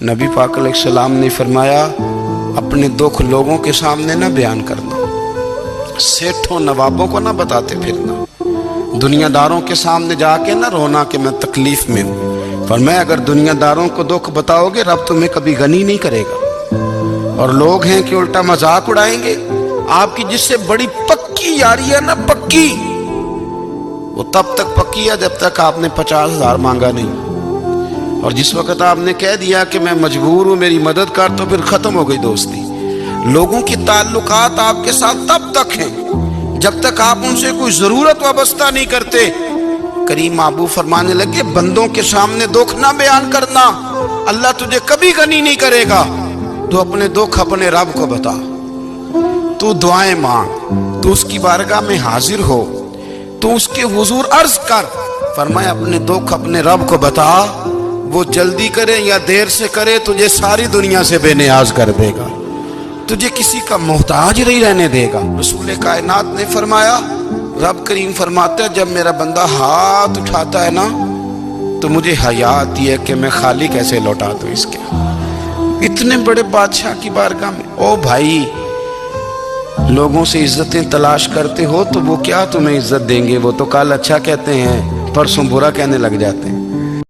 نبی پاک علیہ السلام نے فرمایا اپنے دکھ لوگوں کے سامنے نہ بیان کرنا، سیٹھوں نوابوں کو نہ بتاتے پھرنا، دنیا داروں کے سامنے جا کے نہ رونا کہ میں تکلیف میں ہوں۔ فرمایا اگر دنیا داروں کو دکھ بتاؤ گے رب تمہیں کبھی غنی نہیں کرے گا، اور لوگ ہیں کہ الٹا مذاق اڑائیں گے۔ آپ کی جس سے بڑی پکی یاری ہے نا، پکی، وہ تب تک پکی ہے جب تک آپ نے 50,000 مانگا نہیں، اور جس وقت آپ نے کہہ دیا کہ میں مجبور ہوں میری مدد کر، تو پھر ختم ہو گئی دوستی۔ لوگوں کی تعلقات آپ کے ساتھ تب تک ہیں جب تک آپ ان سے کوئی ضرورت وابستہ نہیں کرتے۔ کریم محبوب فرمانے لگے بندوں کے سامنے دکھ نہ بیان کرنا، اللہ تجھے کبھی غنی نہیں کرے گا۔ تو اپنے دکھ اپنے رب کو بتا، تو دعائیں مانگ، تو اس کی بارگاہ میں حاضر ہو، تو اس کے حضور عرض کر۔ فرمایا اپنے دکھ اپنے رب کو بتا، وہ جلدی کرے یا دیر سے کرے تجھے ساری دنیا سے بے نیاز کر دے گا، تجھے کسی کا محتاج نہیں رہنے دے گا۔ رسول کائنات نے فرمایا، رب کریم فرماتا ہے جب میرا بندہ ہاتھ اٹھاتا ہے نا تو مجھے حیا آتی ہے کہ میں خالی کیسے لوٹا دوں اس کے۔ اتنے بڑے بادشاہ کی بارگاہ میں، او بھائی لوگوں سے عزتیں تلاش کرتے ہو تو وہ کیا تمہیں عزت دیں گے؟ وہ تو کل اچھا کہتے ہیں پرسوں برا کہنے لگ جاتے ہیں۔